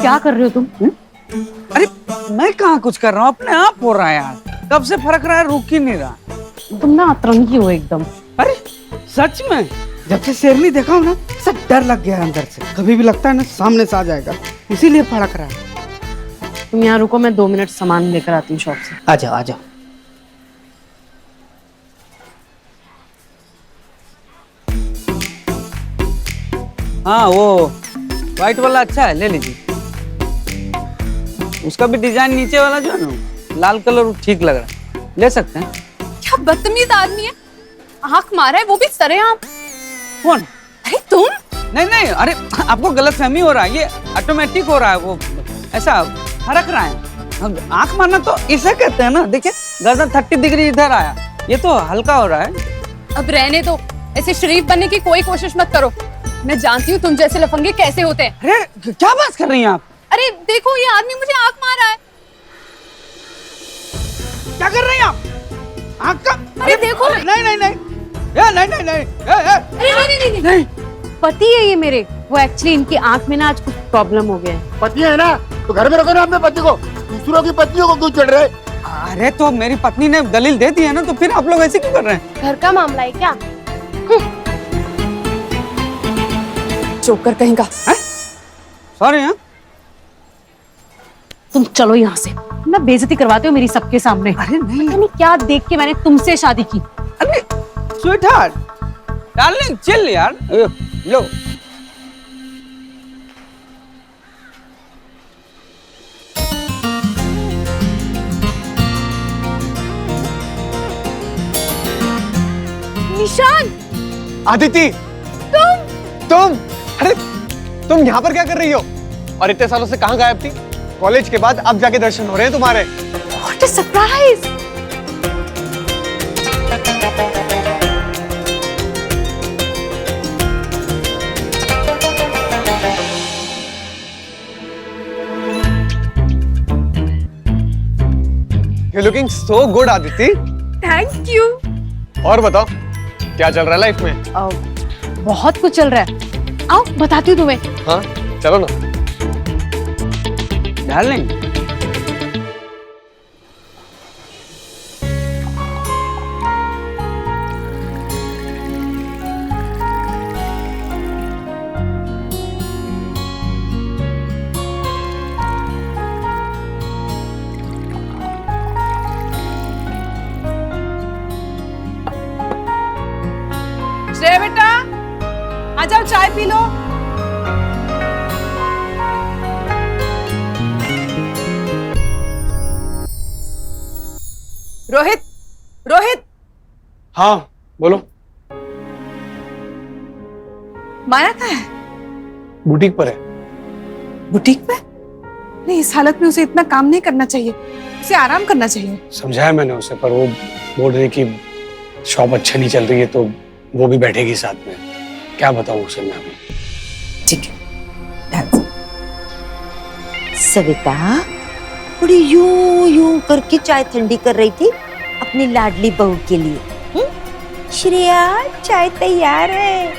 क्या कर रहे हो तुम? अरे मैं कहाँ कुछ कर रहा हूँ, अपने आप हो रहा है यार। कब से फर्क रहा है, रुक ही नहीं रहा। तुम ना अतरंगी हो एकदम। अरे सच में, जब से शेरनी देखा हूँ ना, सब डर लग गया है अंदर से। कभी भी लगता है ना सामने से आ जाएगा, इसीलिए फड़क रहा है। तुम यहाँ रुको, मैं 2 मिनट सामान लेकर आती हूँ शॉप से। आ जाओ आ जाओ। हाँ वो व्हाइट वाला अच्छा है, ले लीजिए। उसका भी डिजाइन नीचे वाला जो है ना, लाल कलर ठीक लग रहा है, ले सकते हैं। क्या बदतमीज आदमी है, आंख मारा है वो भी सरेआम। कौन? अरे तुम। नहीं नहीं, अरे आपको गलतफहमी हो रहा है, ये ऑटोमेटिक हो रहा है, वो ऐसा फरक रहा है। आंख मारना तो इसे कहते हैं ना। देखिए गर्दन 30 डिग्री इधर आया, ये तो हल्का हो रहा है। अब रहने दो, ऐसे शरीफ बनने की कोई कोशिश मत करो। मैं जानती हूँ तुम जैसे लफंगे कैसे होते हैं। अरे क्या बात कर रही हैं आप? अरे देखो ये आदमी मुझे आंख मार रहा है। क्या कर रही हैं आप? आंख का? अरे देखो। नहीं नहीं नहीं, नहीं नहीं नहीं, अरे नहीं। नहीं। पति है ये मेरे, वो एक्चुअली इनकी आंख में ना आज कुछ प्रॉब्लम हो गया है। पति है ना, तो घर में रखो ना अपने पति को, दूसरों की पत्नियों को क्यों चढ़ रहे? अरे तो मेरी पत्नी ने दलील दे दी है ना, तो फिर आप लोग ऐसे क्यों कर रहे हैं? घर का मामला है क्या? चोकर कहेगा। सॉरी। हाँ तुम चलो यहाँ से, ना बेइज्जती करवाते हो मेरी सबके सामने। अरे नहीं, पता नहीं क्या देख के मैंने तुमसे शादी की। अरे स्वीट हार्ट डार्लिंग चिल यार। लो निशान, आदिति, तुम अरे तुम यहाँ पर क्या कर रही हो? और इतने सालों से कहाँ गायब थी? कॉलेज के बाद अब जाके दर्शन हो रहे हैं तुम्हारे। What a surprise. You're looking so good, Aditi. Thank you. और बताओ क्या चल रहा है लाइफ में? बहुत कुछ चल रहा है, आओ बताती हूँ तुम्हें। हाँ चलो ना। डार्लिंग, श्रेया बेटा आ जाओ, चाय पी लो। रोहित, रोहित। हाँ बोलो। माया कहाँ है? बुटीक पर है। बुटीक पे? नहीं, इस हालत में उसे इतना काम नहीं करना चाहिए, उसे आराम करना चाहिए। समझाया मैंने उसे, पर वो बोल रही कि शॉप अच्छा नहीं चल रही है, तो वो भी बैठेगी साथ में। क्या बताऊं उसे मैं अभी। ठीक है। सविता थोड़ी यूं करके चाय ठंडी कर रही थी अपनी लाडली बहू के लिए। श्रेया चाय तैयार है,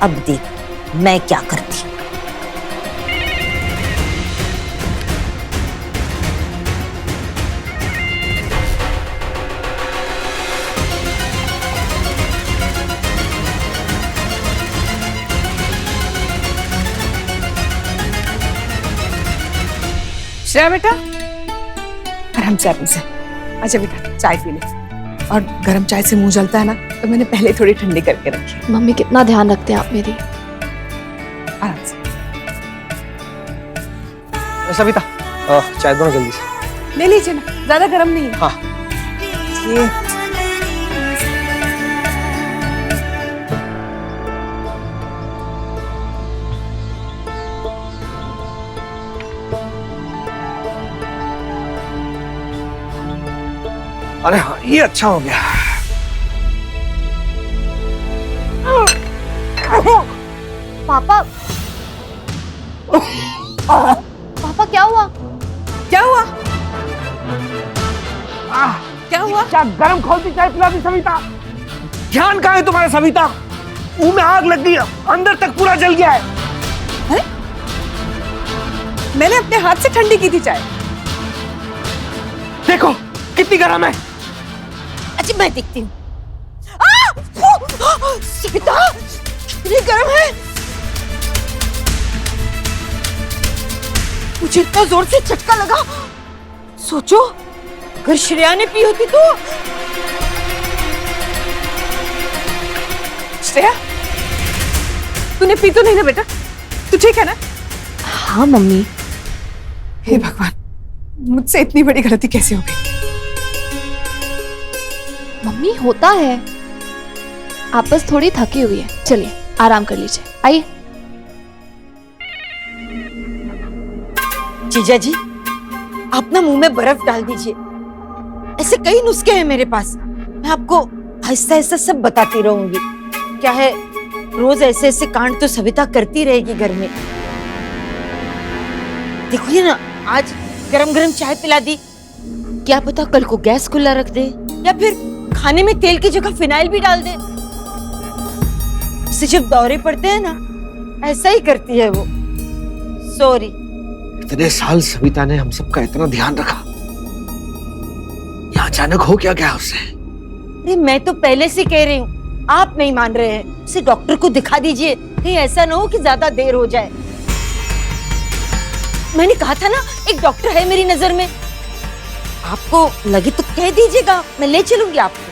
अब देख मैं क्या करती। श्रेया बेटा गरम चाय पी से। अच्छा बेटा चाय पी ले, और गरम चाय से मुंह जलता है ना, तो मैंने पहले थोड़ी ठंडी करके रखी। मम्मी कितना ध्यान रखते हैं आप मेरी। आराम से सविता चाय दो ना जल्दी से। ले लीजिए ना, ज्यादा गरम नहीं है। हाँ। ये अरे हाँ ये अच्छा हो गया। पापा पापा क्या हुआ? क्या हुआ? क्या हुआ? क्या गरम खोलती चाय पिला दी सविता? ध्यान कहाँ है तुम्हारा सविता? मुंह में आग लग गई है, अंदर तक पूरा जल गया है। अरे मैंने अपने हाथ से ठंडी की थी चाय। देखो कितनी गर्म है। अच्छा मैं देखती हूँ। सविता कितनी गर्म है। मुझे इतना जोर से झटका लगा, सोचो अगर श्रेया ने पी होती तो। श्रेया, तूने पी तो नहीं ना बेटा? तू ठीक है ना? हाँ मम्मी। हे भगवान, मुझसे इतनी बड़ी गलती कैसे हो गई? मम्मी होता है, आप बस थोड़ी थकी हुई है। चलिए आराम कर लीजिए, आइए। जीजा जी, आप ना मुंह में बर्फ डाल दीजिए। ऐसे कई नुस्खे हैं मेरे पास, मैं आपको आहिस्ता आहिस्ता सब बताती रहूंगी। क्या है, रोज ऐसे ऐसे कांड तो सविता करती रहेगी घर में। देखिए ना, आज गरम गरम चाय पिला दी, क्या पता कल को गैस खुला रख दे, या फिर खाने में तेल की जगह फिनाइल भी डाल दे। इससे जब दौरे पड़ते हैं ना, ऐसा ही करती है वो। सॉरी। इतने साल सविता ने हम सबका इतना ध्यान रखा, यहाँ अचानक हो क्या गया उससे? अरे मैं तो पहले से कह रही हूँ, आप नहीं मान रहे हैं। उसे डॉक्टर को दिखा दीजिए, कहीं ऐसा ना हो कि ज्यादा देर हो जाए। मैंने कहा था ना, एक डॉक्टर है मेरी नजर में। आपको लगे तो कह दीजिएगा, मैं ले चलूंगी आपको।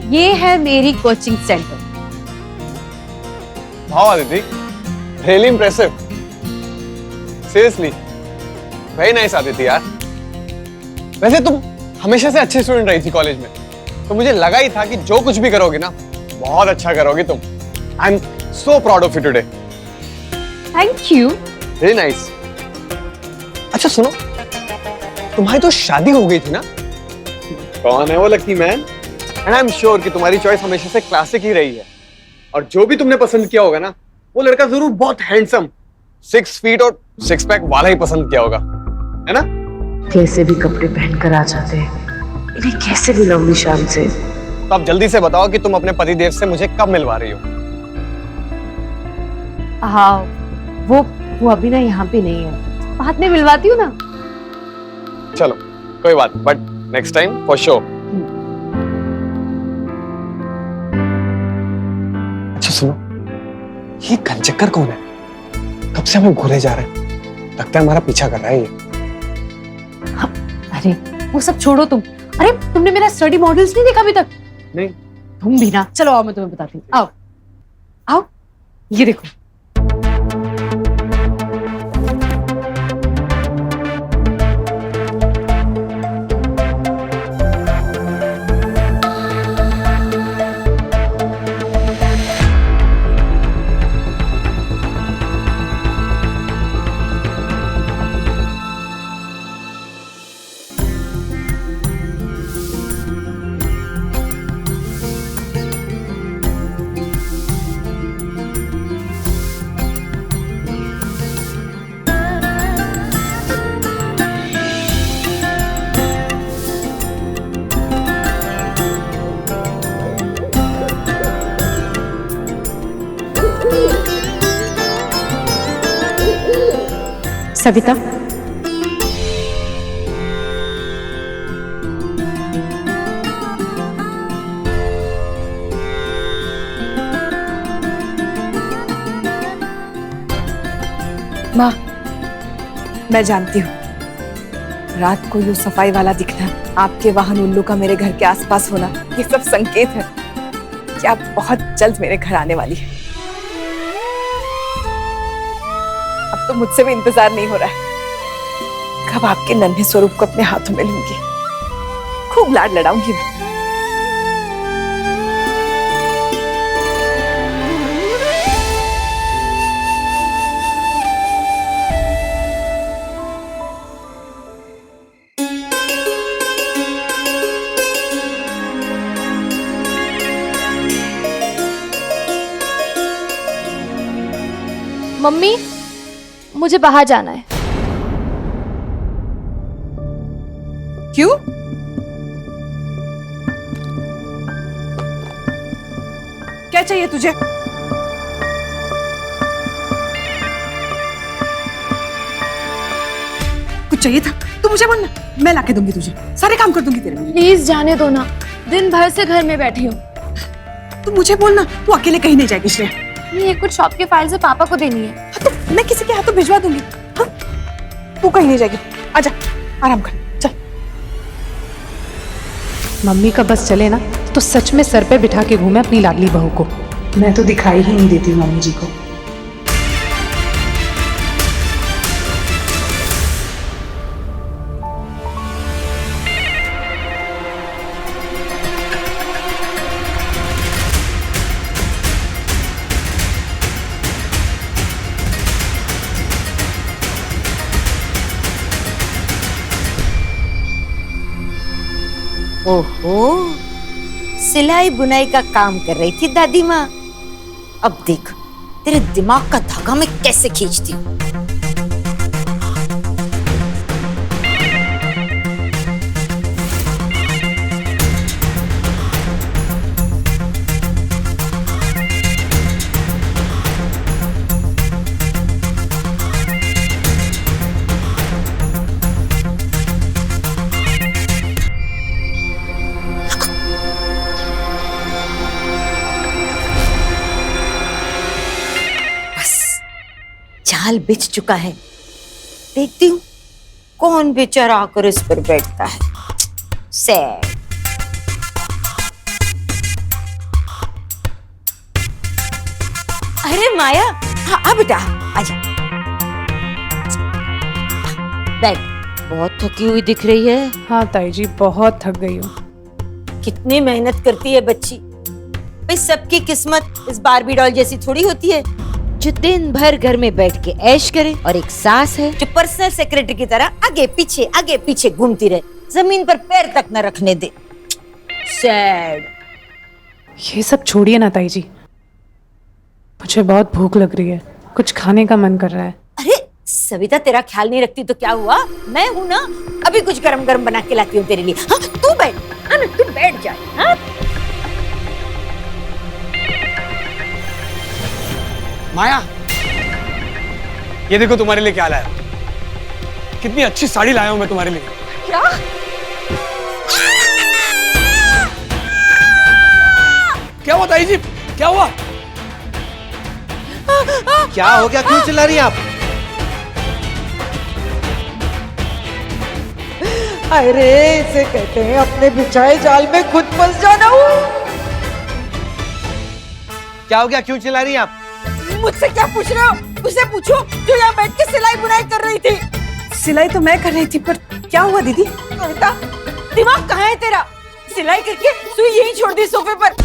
ये है मेरी कोचिंग सेंटर। वाह Aditi, really impressive. Seriously very nice Aditi यार। वैसे तुम हमेशा से अच्छी स्टूडेंट रही थी कॉलेज में, तो मुझे लगा ही था कि जो कुछ भी करोगी ना, बहुत अच्छा करोगी तुम। I am so proud of you today. Thank you. Very nice. अच्छा सुनो, तुम्हारी तो शादी हो गई थी ना? कौन है वो lucky man? And I am sure कि तुम्हारी चॉइस हमेशा से क्लासिक ही रही है, और जो भी तुमने पसंद किया होगा ना, वो लड़का जरूर बहुत हैंडसम, 6 फीट और 6 पैक वाला ही पसंद किया होगा, है ना? कैसे भी कपड़े पहनकर आ जाते हैं, इन्हें कैसे भी लंबी शाम से। तो आप जल्दी से बताओ कि तुम अपने पतिदेव से मुझे कब मिलवा रही हो? हाँ, वो अभी ना यहाँ पे नहीं है, बाद में मिलवाती हूँ ना। चलो कोई बात, but next time for sure. अच्छा सुनो, ये कंचक्कर कौन है? कब से हमें घूरे जा रहे हैं, लगता है हमारा पीछा कर रहा है ये। अरे वो सब छोड़ो तुम। अरे तुमने मेरा स्टडी मॉडल्स नहीं देखा अभी तक? नहीं। तुम भी ना, चलो आओ मैं तुम्हें बताती हूँ। आओ आओ, ये देखो। सविता, माँ, मैं जानती हूँ रात को यूं सफाई वाला दिखना, आपके वाहन उल्लू का मेरे घर के आसपास होना, ये सब संकेत है कि आप बहुत जल्द मेरे घर आने वाली है। अब तो मुझसे भी इंतजार नहीं हो रहा है, कब आपके नन्हे स्वरूप को अपने हाथों में लूंगी, खूब लाड लड़ाऊंगी मैं। मम्मी, मुझे बाहर जाना है। क्यों? क्या चाहिए तुझे? कुछ चाहिए था तो मुझे बोलना, मैं लाके दूंगी तुझे, सारे काम कर दूंगी तेरे लिए। प्लीज जाने दो ना, दिन भर से घर में बैठी हूँ। तू मुझे बोलना, तू अकेले कहीं नहीं जाएगी श्रेया। ये कुछ शॉप के फाइल से पापा को देनी है। हाँ, तो मैं किसी के हाथों भिजवा दूंगी। हाँ? तू कहीं नहीं जाएगी, आजा आराम कर, चल। मम्मी का बस चले ना तो सच में सर पे बिठा के घूमे अपनी लाडली बहू को। मैं तो दिखाई ही नहीं देती मम्मी जी को। ओहो, सिलाई बुनाई का काम कर रही थी दादी माँ। अब देख तेरे दिमाग का धागा मैं कैसे खींचती हूँ। जाल बिछ चुका है। देखती हूँ कौन बेचारा आकर इस पर बैठता है। सैड। अरे माया, हाँ बेटा आजा। बैठ, बहुत थकी हुई दिख रही है। हाँ ताई जी, बहुत थक गई हूँ। कितनी मेहनत करती है बच्ची। भाई सबकी किस्मत इस बारबी डॉल जैसी थोड़ी होती है जो दिन भर घर में बैठ के ऐश करे, और एक सास है जो पर्सनल सेक्रेटरी की तरह आगे पीछे घूमती रहे, जमीन पर पैर तक न रखने दे। सैड। ये सब छोड़िए ना ताई जी, मुझे बहुत भूख लग रही है, कुछ खाने का मन कर रहा है। अरे सविता, तेरा ख्याल नहीं रखती तो क्या हुआ, मैं हूं ना, अभी कुछ गरम गरम बना के लाती हूँ तेरे लिए। हाँ तू बैठ, हाँ तू बैठ जा। हाँ? माया, ये देखो तुम्हारे लिए क्या लाया। कितनी अच्छी साड़ी लाया हूं मैं तुम्हारे लिए। क्या? क्या हुआ ताई जी, क्या हुआ? क्या हो गया, क्यों चिल्ला रही हैं आप? अरे इसे कहते हैं अपने बिछाए जाल में खुद फंस जाना। क्या हो गया, क्यों चिल्ला रही हैं आप? मुझसे क्या पूछ रहे हो? उसे पूछो जो यहाँ बैठ के सिलाई बुनाई कर रही थी। सिलाई तो मैं कर रही थी, पर क्या हुआ दीदी? कविता, दिमाग कहाँ है तेरा? सिलाई करके सुई यहीं छोड़ दी सोफे पर।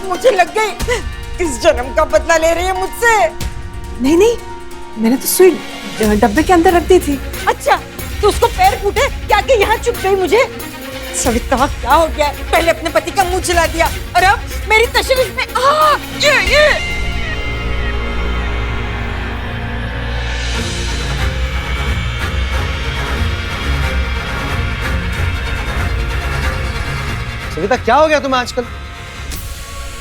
मुझे लग गई किस जन्म का बदला ले रही है मुझसे। नहीं नहीं, मैंने तो सुई डब्बे के अंदर रख दी थी। अच्छा, तो उसको पैर फूटे क्या कि यहाँ चुप गई मुझे? सविता, क्या हो गया? पहले अपने पति का मुंह जला दिया और अब मेरी तशरीफ में ये। सविता, क्या हो गया तुम्हें आजकल?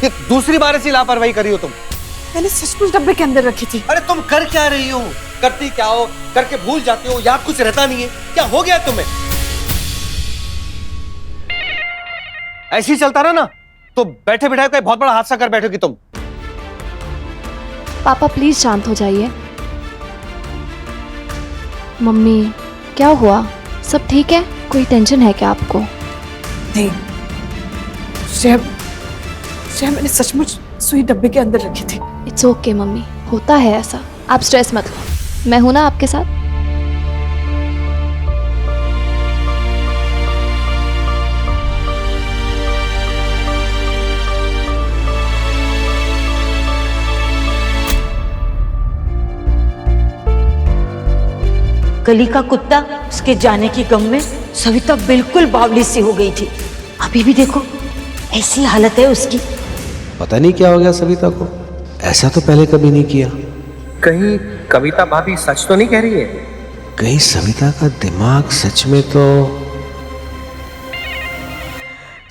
ये दूसरी बार ऐसी लापरवाही करी हो तुम। मैंने सचमुच डब्बे के अंदर रखी थी। अरे तुम कर क्या रही हो? करती क्या हो? करके भूल जाती हो, याद कुछ रहता नहीं है। क्या हो गया तुम्हें? ऐसे ही चलता रहा ना तो बैठे बिठाए कोई बहुत बड़ा हादसा कर बैठोगी तुम। पापा प्लीज शांत हो जाइए। मम्मी, क्या हुआ? सब ठीक है? कोई टेंशन है क्या आपको? नहीं श्रेया, मैंने सचमुच सुई डब्बे के अंदर रखी थी। इट्स ओके मम्मी, होता है ऐसा, आप स्ट्रेस मत लो, मैं हूं ना आपके साथ। गली का कुत्ता उसके जाने की गम में सविता बिल्कुल बावली सी हो गई थी। अभी भी देखो ऐसी हालत है उसकी। पता नहीं क्या हो गया सविता को, ऐसा तो पहले कभी नहीं किया। कहीं कविता भाभी सच तो नहीं कह रही है? कहीं सविता का दिमाग सच में तो।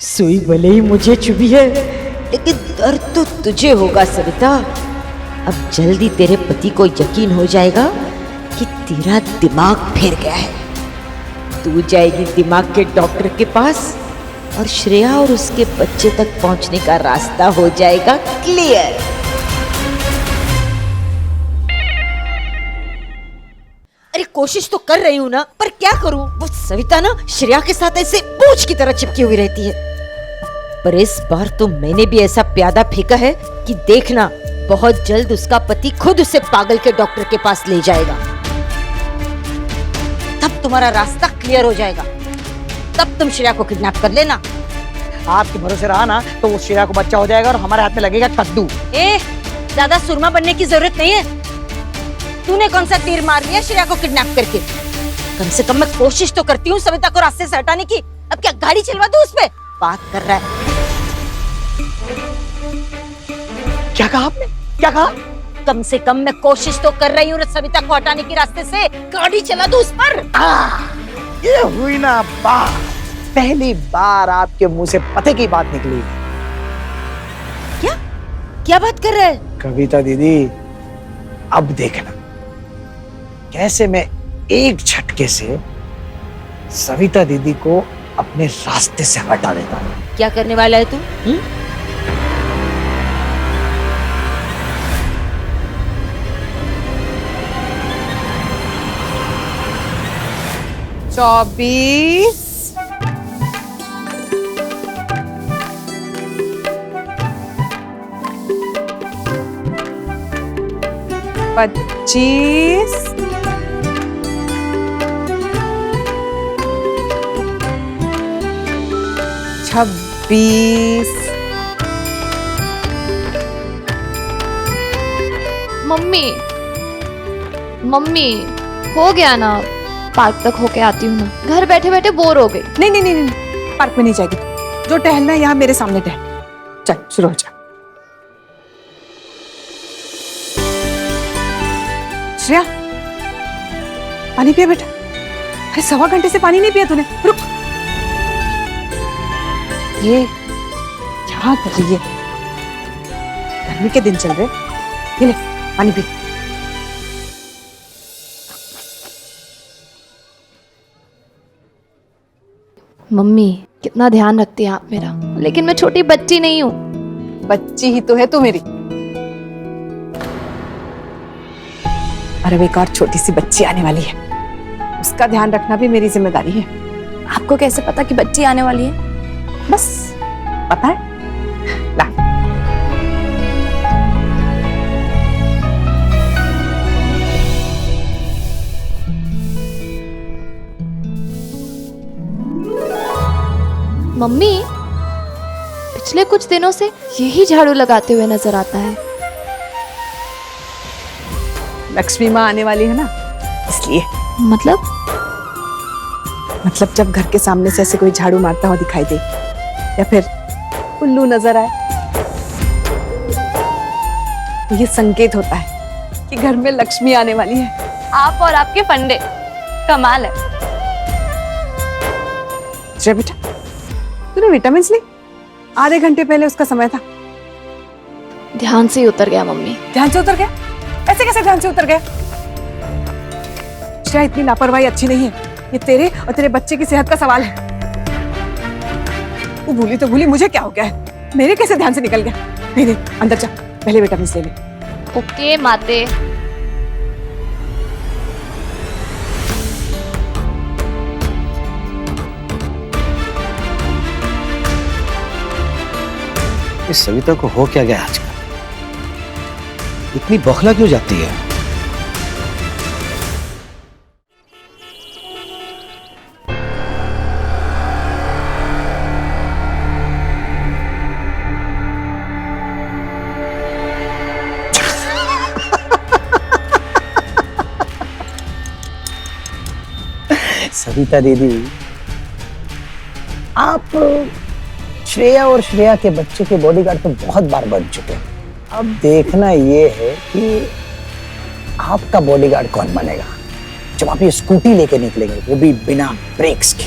सुई भले ही मुझे चुभी है, लेकिन दर्द तो तुझे होगा सविता। अब जल्दी तेरे पति को यकीन हो जाएगा कि तेरा दिमाग फिर गया है। तू जाएगी दिमाग के डॉक्टर के पास और श्रेया और उसके बच्चे तक पहुंचने का रास्ता हो जाएगा क्लियर। अरे कोशिश तो कर रही हूं ना, पर क्या करूं, वो सविता ना श्रेया के साथ ऐसे पूंछ की तरह चिपकी हुई रहती है। पर इस बार तो मैंने भी ऐसा प्यादा फेंका है कि देखना, बहुत जल्द उसका पति खुद उसे पागल के डॉक्टर के पास ले जाएगा। तब तुम्हारा रास्ता क्लियर हो जाएगा। तब तुम श्रेया को किडनैप कर लेना। आपके भरोसे रहा ना तो वो श्रेया को बच्चा हो जाएगा और हमारे हाथ में लगेगा कद्दू। ज्यादा सुरमा बनने की जरूरत नहीं है। तूने कौन सा तीर मार लिया श्रेया को किडनैप करके? कम से कम मैं कोशिश तो करती हूँ सविता को रास्ते से हटाने की। अब क्या गाड़ी चलवा दूं उस पे? बात कर रहा है। क्या कहा आपने? क्या कहा? कम से कम मैं कोशिश तो कर रही हूँ सविता को हटाने की, रास्ते से गाड़ी चला दूं उस पर। ये हुई ना बात, पहली बार आपके मुंह से पते की बात निकली। क्या क्या बात कर रहे हैं? कविता दीदी, अब देखना कैसे मैं एक झटके से सविता दीदी को अपने रास्ते से हटा देता हूँ। क्या करने वाला है तू? 24 25 26 मम्मी मम्मी हो गया ना, पार्क तक होके आती हूँ ना, घर बैठे बैठे बोर हो गई। नहीं नहीं नहीं नहीं, पार्क में नहीं जाएगी। जो टहलना है यहाँ मेरे सामने टहल। चल शुरू हो जा। श्रेया, पानी पिया बेटा। अरे 1.25 घंटे से पानी नहीं पिया तूने, रुक। ये क्या कर रही है? गर्मी के दिन चल रहे, ये ले पानी पी। मम्मी कितना ध्यान रखती है आप मेरा, लेकिन मैं छोटी बच्ची नहीं हूँ। बच्ची ही तो है तू मेरी। और अब एक और छोटी सी बच्ची आने वाली है, उसका ध्यान रखना भी मेरी जिम्मेदारी है। आपको कैसे पता कि बच्ची आने वाली है? बस पता है। ला। मम्मी पिछले कुछ दिनों से यही झाड़ू लगाते हुए नजर आता है। लक्ष्मी माँ आने वाली है ना, इसलिए। मतलब जब घर के सामने से ऐसे कोई झाड़ू मारता हुआ दिखाई दे या फिर उल्लू नजर आए तो ये संकेत होता है कि घर में लक्ष्मी आने वाली है। आप और आपके फंडे कमाल है। जय बेटा, तूने विटामिन ली? आधे घंटे पहले उसका समय था। ध्यान से ही उतर गया मम्मी। ध्यान से उतर गया? ऐसे कैसे ध्यान से उतर गया? श्रेया, इतनी लापरवाही अच्छी नहीं है। ये तेरे और तेरे बच्चे की सेहत का सवाल है। वो भूली तो भूली, मुझे क्या हो गया है? मेरे कैसे ध्यान से निकल गया? नहीं नहीं, अंदर जा, पहले विटामिन ले ले। ओके माते। इस सविता को हो क्या गया आजकल, इतनी बौखला क्यों जाती है? सविता दीदी, आप श्रेया और श्रेया के बच्चे के बॉडीगार्ड तो बहुत बार बन चुके हैं। अब देखना ये है कि आपका बॉडीगार्ड कौन बनेगा जब आप ये स्कूटी लेके निकलेंगे, वो भी बिना ब्रेक्स के।